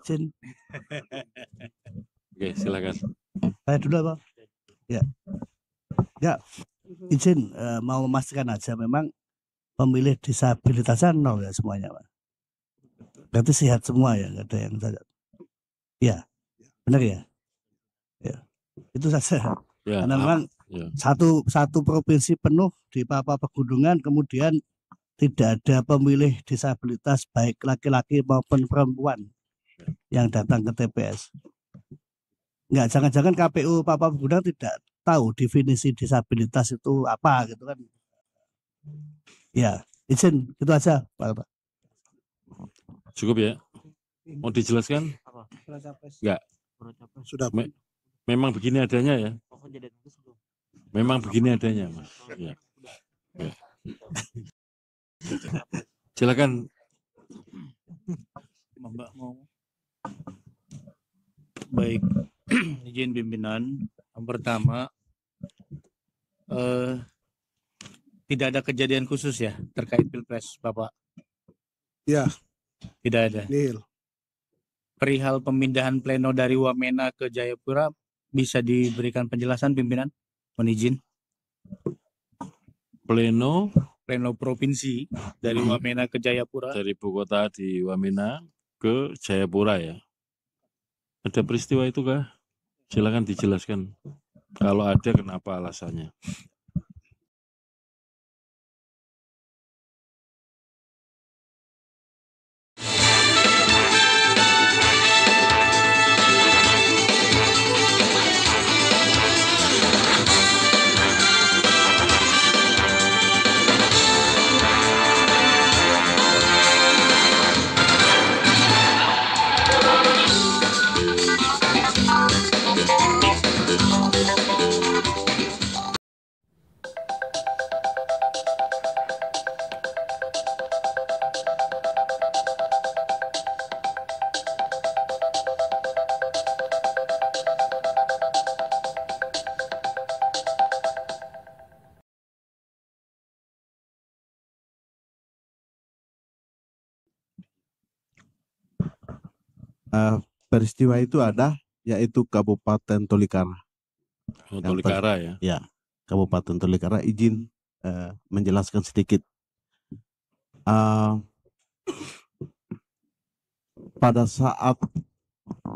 Izin. Oke, silakan. Saya dulu Pak. Ya. Ya, izin mau memastikan aja memang pemilih disabilitasnya 0 ya semuanya Pak. Berarti sehat semua ya, nggak ada yang cacat. Ya, benar ya? Ya, itu saja. Ya, Karena memang ya. satu provinsi penuh di Papua Pegunungan, kemudian tidak ada pemilih disabilitas baik laki-laki maupun perempuan yang datang ke TPS. Enggak, jangan-jangan KPU Papua Pegunungan tidak tahu definisi disabilitas itu apa gitu kan. Ya, izin itu aja Pak. Cukup ya? Mau dijelaskan? Enggak. Sudah. Memang begini adanya ya? Memang begini adanya, Mas. Ya. Ya. Silakan. Mbak mau. Baik, izin pimpinan. Yang pertama, tidak ada kejadian khusus ya terkait Pilpres, Bapak? Ya. Tidak ada. Nihil. Perihal pemindahan pleno dari Wamena ke Jayapura, bisa diberikan penjelasan pimpinan? Mohon izin. Pleno Provinsi dari Wamena ke Jayapura. dari ibu kota di Wamena ke Jayapura ya. Ada peristiwa itu kah? Silakan dijelaskan. Kalau ada, kenapa alasannya? Peristiwa itu ada, yaitu Kabupaten Tolikara. Tolikara ya? Ya, Kabupaten Tolikara. Izin menjelaskan sedikit. Pada saat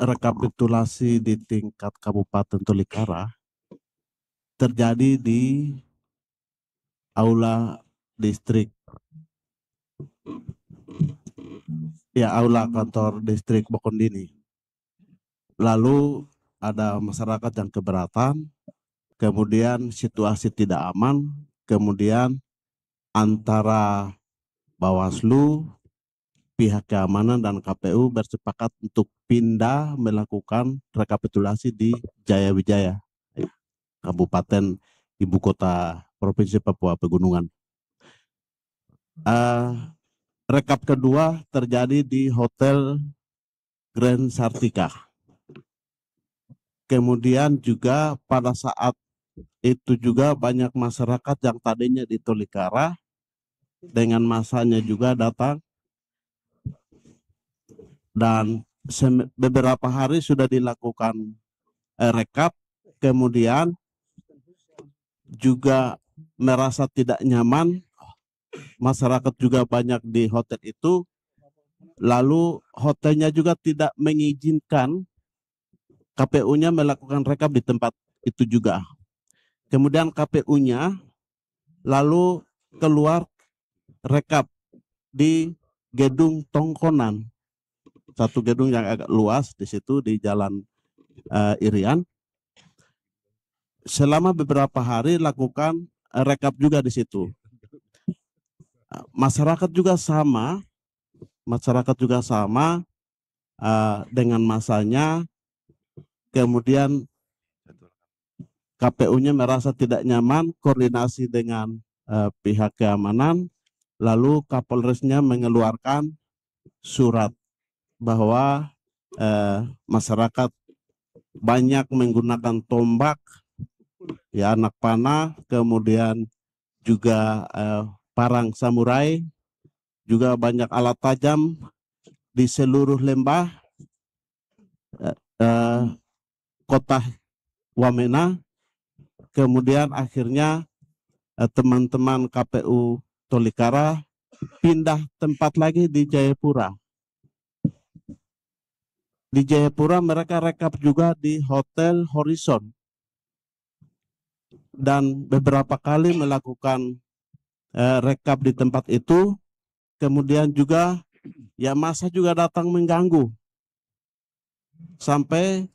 rekapitulasi di tingkat Kabupaten Tolikara terjadi di aula distrik, ya aula kantor distrik Bokondini. Lalu ada masyarakat yang keberatan, kemudian situasi tidak aman, kemudian antara Bawaslu, pihak keamanan dan KPU bersepakat untuk pindah melakukan rekapitulasi di Jayawijaya, Kabupaten Ibu Kota Provinsi Papua Pegunungan. Rekap kedua terjadi di Hotel Grand Sartika. Kemudian juga pada saat itu juga banyak masyarakat yang tadinya di Tolikara dengan masanya juga datang, dan beberapa hari sudah dilakukan rekap, kemudian juga merasa tidak nyaman, masyarakat juga banyak di hotel itu, lalu hotelnya juga tidak mengizinkan KPU-nya melakukan rekap di tempat itu juga. Kemudian KPU-nya lalu keluar rekap di gedung Tongkonan, satu gedung yang agak luas di situ di Jalan Irian. Selama beberapa hari lakukan rekap juga di situ. Masyarakat juga sama dengan masanya. Kemudian KPU-nya merasa tidak nyaman, koordinasi dengan pihak keamanan, lalu Kapolresnya mengeluarkan surat bahwa masyarakat banyak menggunakan tombak, ya anak panah, kemudian juga parang samurai, juga banyak alat tajam di seluruh lembah, eh, kota Wamena, kemudian akhirnya teman-teman KPU Tolikara pindah tempat lagi di Jayapura. Di Jayapura mereka rekap juga di Hotel Horizon dan beberapa kali melakukan rekap di tempat itu. Kemudian juga ya masa juga datang mengganggu. Sampai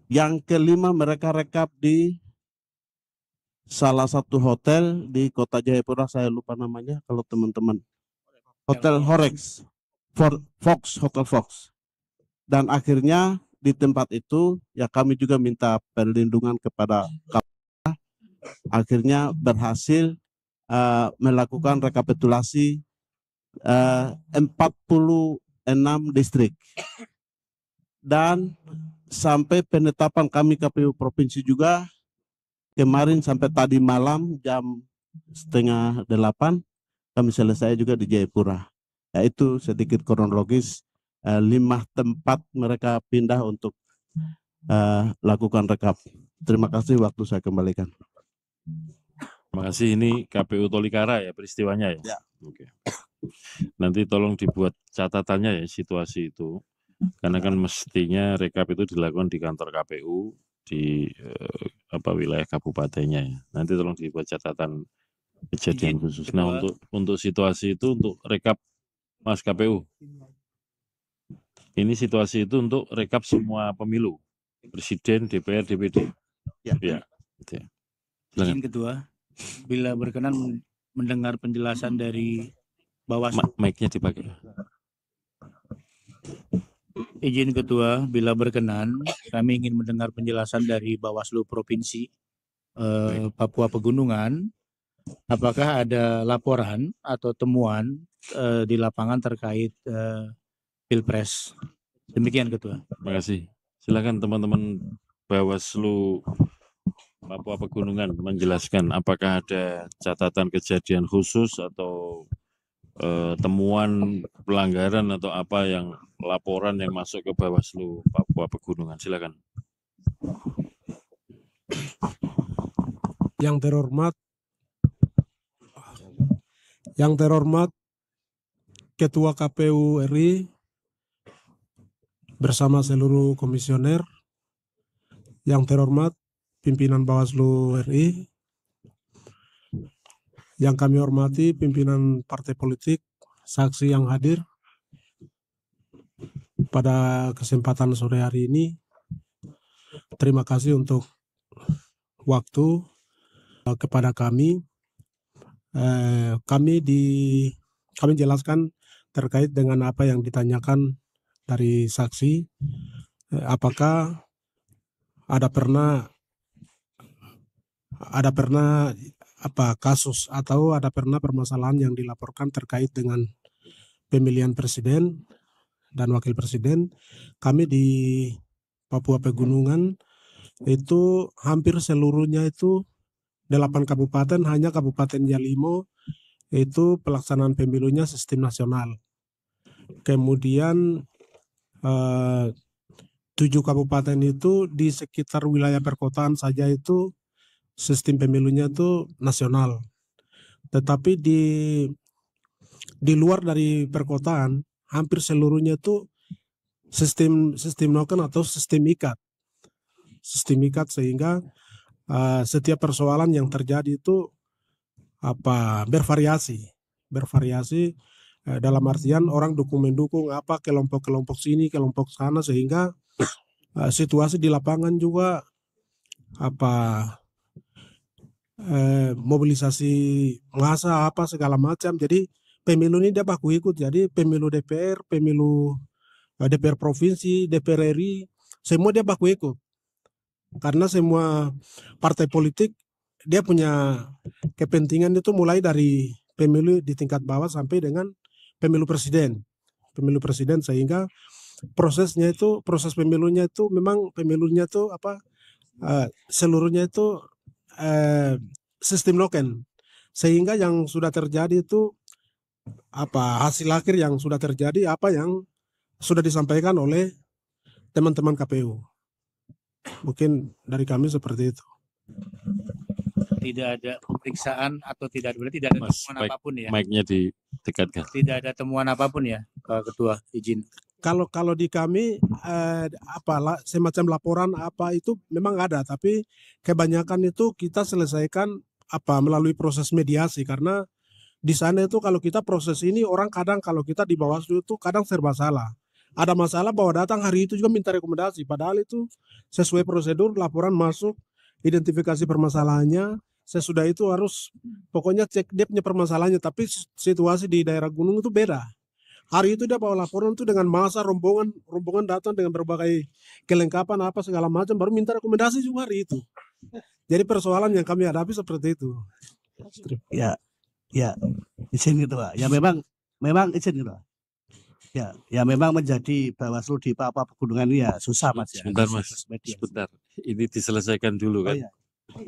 yang kelima mereka rekap di salah satu hotel di kota Jayapura, saya lupa namanya kalau teman-teman. Hotel Horex, Hotel Fox. Dan akhirnya di tempat itu ya kami juga minta perlindungan kepada KPK. Akhirnya berhasil melakukan rekapitulasi 46 distrik. Dan sampai penetapan kami KPU Provinsi juga kemarin sampai tadi malam jam 7:30 kami selesai juga di Jayapura. Yaitu sedikit kronologis 5 tempat mereka pindah untuk lakukan rekap. Terima kasih, waktu saya kembalikan. Terima kasih. Ini KPU Tolikara ya peristiwanya ya? Ya. Oke. Nanti tolong dibuat catatannya ya situasi itu. Karena kan mestinya rekap itu dilakukan di kantor KPU di wilayah kabupatennya ya. Nanti tolong dibuat catatan kejadian khusus. Nah, untuk situasi itu untuk rekap Mas KPU. Ini situasi itu untuk rekap semua pemilu, Presiden, DPR, DPD. Ya. Ya. Izin Ketua, bila berkenan mendengar penjelasan dari Bawaslu. Mic-nya dipakai. Izin Ketua, bila berkenan kami ingin mendengar penjelasan dari Bawaslu Provinsi Papua Pegunungan. Apakah ada laporan atau temuan di lapangan terkait Pilpres? Demikian Ketua. Terima kasih. Silakan teman-teman Bawaslu Papua Pegunungan menjelaskan apakah ada catatan kejadian khusus atau temuan pelanggaran atau apa yang laporan yang masuk ke Bawaslu Papua Pegunungan. Silakan. Yang terhormat Ketua KPU RI bersama seluruh komisioner, yang terhormat pimpinan Bawaslu RI, yang kami hormati pimpinan partai politik, saksi yang hadir pada kesempatan sore hari ini. Terima kasih untuk waktu kepada kami. Kami jelaskan terkait dengan apa yang ditanyakan dari saksi. Apakah ada pernah kasus atau ada pernah permasalahan yang dilaporkan terkait dengan pemilihan presiden dan wakil presiden. Kami di Papua Pegunungan itu hampir seluruhnya itu 8 kabupaten, hanya Kabupaten Yalimo itu pelaksanaan pemilunya sistem nasional. Kemudian 7 kabupaten itu di sekitar wilayah perkotaan saja itu sistem pemilunya itu nasional. Tetapi di luar dari perkotaan hampir seluruhnya itu sistem noken atau sistem ikat. Sistem ikat, sehingga setiap persoalan yang terjadi itu bervariasi dalam artian orang mendukung kelompok sini, kelompok sana, sehingga situasi di lapangan juga mobilisasi massa segala macam. Jadi pemilu ini dia baku ikut. Jadi pemilu DPR, pemilu DPR provinsi, DPR RI, semua dia baku ikut. Karena semua partai politik dia punya kepentingan itu mulai dari pemilu di tingkat bawah sampai dengan pemilu presiden, sehingga proses pemilunya itu memang seluruhnya itu sistem noken, sehingga yang sudah terjadi itu hasil akhir yang sudah terjadi apa yang sudah disampaikan oleh teman-teman KPU. Mungkin dari kami seperti itu. Tidak ada pemeriksaan atau berarti tidak ada Mas, temuan baik. apapun ya. Mic-nya didekatkan. Tidak ada temuan apapun ya, Pak Ketua, izin. Kalau di kami semacam laporan apa itu memang ada, tapi kebanyakan itu kita selesaikan melalui proses mediasi, karena di sana itu kalau kita proses ini orang kadang kalau kita di Bawaslu itu kadang serba salah. Ada masalah bahwa datang hari itu juga minta rekomendasi, padahal itu sesuai prosedur, laporan masuk, identifikasi permasalahannya, sesudah itu harus pokoknya cek dia punya permasalahannya, tapi situasi di daerah gunung itu beda. Hari itu dia bawa laporan itu dengan masa rombongan datang dengan berbagai kelengkapan apa segala macam, baru minta rekomendasi juga hari itu. Jadi persoalan yang kami hadapi seperti itu. Ya, izin gitu Pak. Ya memang izin gitu Pak. Ya memang menjadi Bawaslu di Papua Pegunungan ini ya susah Mas. Sebentar Mas, sebentar. Ini diselesaikan dulu kan. iya.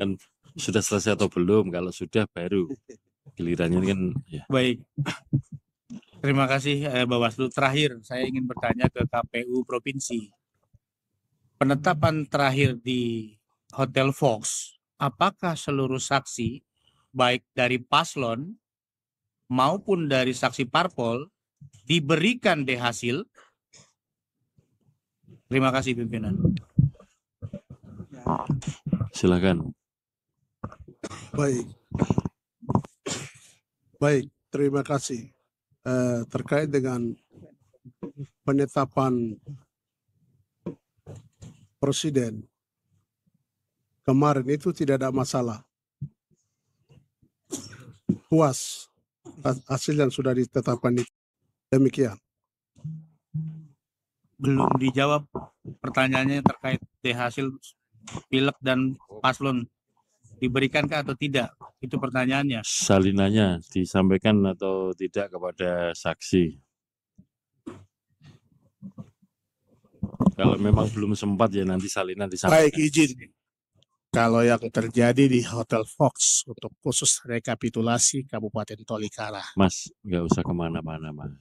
Kan sudah selesai atau belum? Kalau sudah baru gilirannya ini kan ya. Baik. Terima kasih Bawaslu. Terakhir saya ingin bertanya ke KPU Provinsi. Penetapan terakhir di Hotel Fox, apakah seluruh saksi baik dari paslon maupun dari saksi parpol diberikan hasil? Terima kasih pimpinan. Silakan. Baik, terima kasih. Terkait dengan penetapan presiden kemarin itu tidak ada masalah. Puas hasil yang sudah ditetapkan itu. Demikian. Belum dijawab pertanyaannya terkait hasil pilek dan paslon, diberikankah atau tidak? Itu pertanyaannya. Salinannya disampaikan atau tidak kepada saksi? Kalau memang belum sempat ya nanti salinan disampaikan. Baik, izin. Kalau yang terjadi di Hotel Fox untuk khusus rekapitulasi Kabupaten Tolikara. Mas, nggak usah kemana-mana Mas.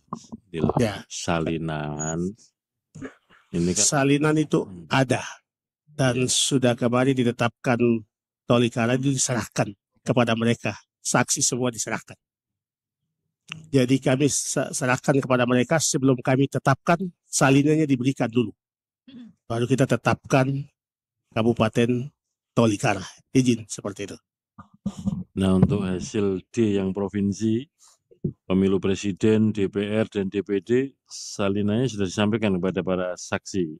Inilah Ya. Salinan. Ini kan Salinan itu ada dan sudah kemarin ditetapkan Tolikara itu diserahkan kepada mereka. Saksi semua diserahkan. Jadi kami serahkan kepada mereka sebelum kami tetapkan, salinannya diberikan dulu. Baru kita tetapkan Kabupaten Tolikara. Izin seperti itu. Nah, untuk hasil D yang provinsi, pemilu presiden, DPR, dan DPD, salinannya sudah disampaikan kepada para saksi.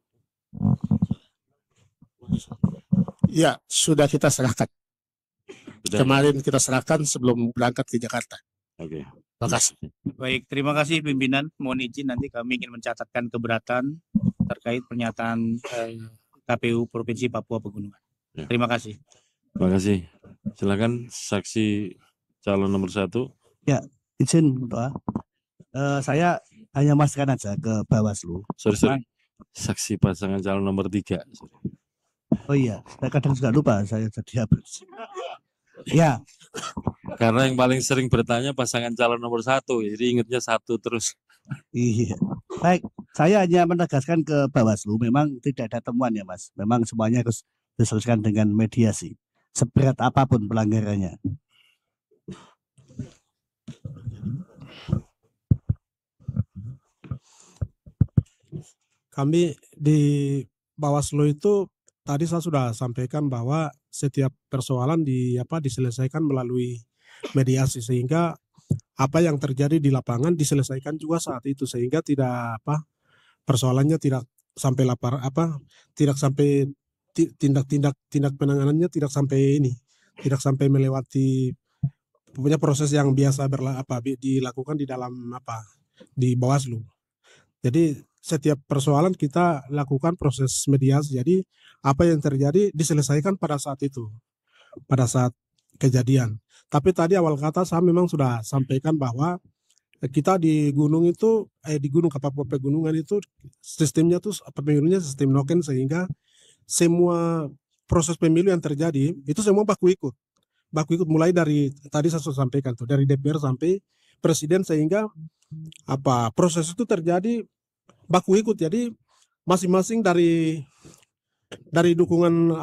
Ya, sudah kita serahkan. Sudah? Kemarin kita serahkan sebelum berangkat ke Jakarta. Oke. Terima kasih. Baik, terima kasih pimpinan. Mohon izin nanti kami ingin mencatatkan keberatan terkait pernyataan KPU Provinsi Papua Pegunungan. Ya. Terima kasih. Terima kasih. Silakan saksi calon nomor 1. Izin Doa. Saya hanya memastikan aja ke Bawaslu. Sorry. Saksi pasangan calon nomor 3. Oh iya, saya kadang juga lupa saya jadi habis. Ya, Karena yang paling sering bertanya pasangan calon nomor 1, jadi ingatnya 1 terus. iya. Baik, saya hanya menegaskan ke Bawaslu, memang tidak ada temuan ya Mas. Memang semuanya harus diselesaikan dengan mediasi. Seberat apapun pelanggarannya. Kami di Bawaslu itu tadi saya sudah sampaikan bahwa setiap persoalan diselesaikan melalui mediasi, sehingga apa yang terjadi di lapangan diselesaikan juga saat itu, sehingga tidak persoalannya tidak sampai tidak sampai tindak penanganannya tidak sampai melewati punya proses yang biasa dilakukan di dalam di Bawaslu. Jadi setiap persoalan kita lakukan proses mediasi. Jadi apa yang terjadi diselesaikan pada saat itu, pada saat kejadian. Tapi tadi awal kata saya memang sudah sampaikan bahwa kita di gunung itu di Gunung Papua Pegunungan itu sistemnya tuh pemilunya sistem noken, sehingga semua proses pemilu yang terjadi itu semua baku ikut mulai dari tadi saya sudah sampaikan tuh dari DPR sampai presiden, sehingga proses itu terjadi baku ikut. Jadi masing-masing dari dukungan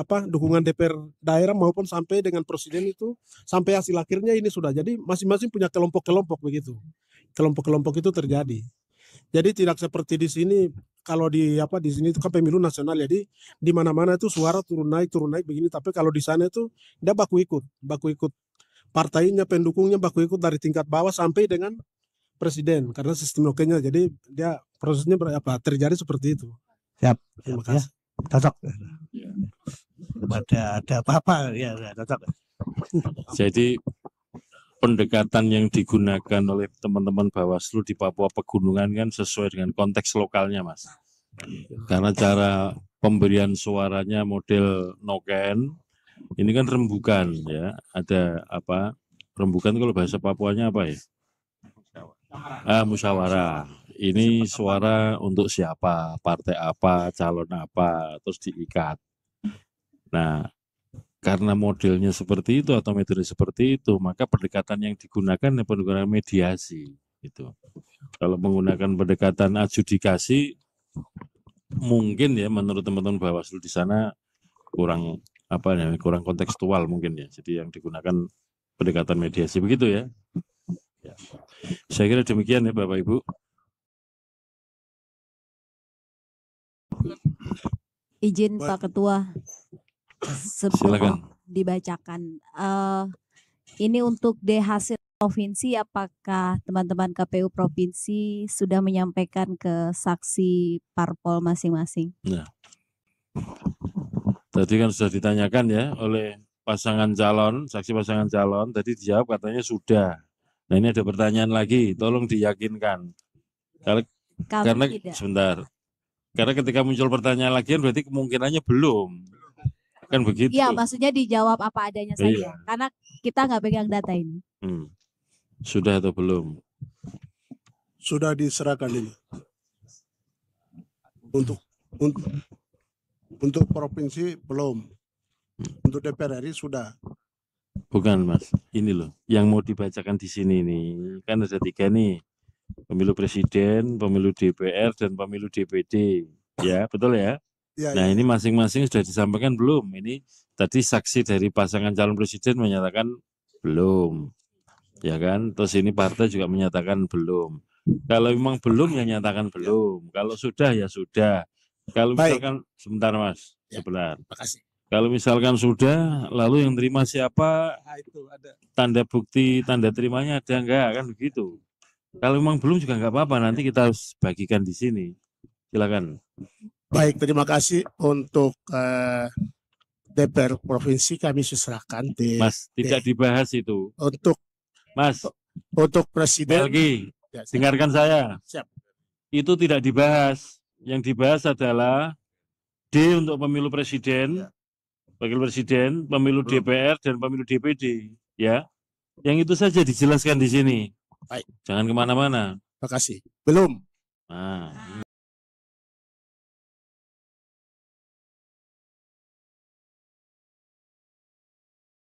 DPR daerah maupun sampai dengan presiden itu sampai hasil akhirnya ini sudah jadi masing-masing punya kelompok-kelompok begitu. Kelompok-kelompok itu terjadi. Jadi tidak seperti di sini, kalau di sini itu kan pemilu nasional, jadi di mana-mana itu suara turun naik begini, tapi kalau di sana itu dia baku ikut partainya, pendukungnya baku ikut dari tingkat bawah sampai dengan presiden karena sistem lokenya, jadi dia prosesnya terjadi seperti itu. Siap. Terima Ya, kasih. cocok. Ada apa-apa ya cocok. Jadi pendekatan yang digunakan oleh teman-teman Bawaslu di Papua Pegunungan kan sesuai dengan konteks lokalnya, Mas. Karena cara pemberian suaranya model noken, ini kan rembukan ya. Ada apa? Rembukan kalau bahasa Papuanya apa ya? Musyawarah. Ini suara untuk siapa, partai apa, calon apa, terus diikat. Nah, karena modelnya seperti itu atau metode seperti itu, maka pendekatan yang digunakan adalah pendekatan mediasi. Gitu. Kalau menggunakan pendekatan adjudikasi, mungkin ya menurut teman-teman Bawaslu di sana kurang kurang kontekstual mungkin ya. Jadi yang digunakan pendekatan mediasi begitu ya. Saya kira demikian ya Bapak Ibu. Izin Pak Ketua, Silakan. sebelum dibacakan, ini untuk hasil provinsi, apakah teman-teman KPU provinsi sudah menyampaikan ke saksi parpol masing-masing? Nah, tadi kan sudah ditanyakan ya oleh pasangan calon, saksi pasangan calon, tadi dijawab katanya sudah. Nah ini ada pertanyaan lagi, tolong diyakinkan. Karena tidak. sebentar, karena ketika muncul pertanyaan lagi berarti kemungkinannya belum, kan begitu? Iya, maksudnya dijawab apa adanya saja, Iya. karena kita nggak pegang data ini. Sudah atau belum? Sudah diserahkan ini. Untuk provinsi belum. Untuk DPR RI sudah. Bukan Mas, ini loh, yang mau dibacakan di sini nih, kan ada 3 nih, pemilu presiden, pemilu DPR, dan pemilu DPD, ya betul ya? Ya, Nah ya. ini masing-masing sudah disampaikan belum? Ini tadi saksi dari pasangan calon presiden menyatakan belum, ya kan? Terus ini partai juga menyatakan belum. Kalau memang belum ya nyatakan belum. Kalau sudah ya sudah. Kalau Baik. misalkan sebentar Mas, Ya. sebentar. Makasih. Kalau misalkan sudah, lalu yang terima siapa? Itu ada. Tanda bukti, tanda terimanya ada enggak? Kan begitu. Kalau memang belum juga enggak apa-apa, nanti kita harus bagikan di sini. Silakan. Baik, terima kasih untuk DPR provinsi kami serahkan. Mas, tidak dibahas itu. Untuk presiden. Melki, Ya, siap. dengarkan saya. Siap. Itu tidak dibahas. Yang dibahas adalah D untuk pemilu presiden, wakil presiden, pemilu DPR, dan pemilu DPD. Ya, yang itu saja dijelaskan di sini. Baik. Jangan kemana-mana. Terima kasih. Belum. Nah.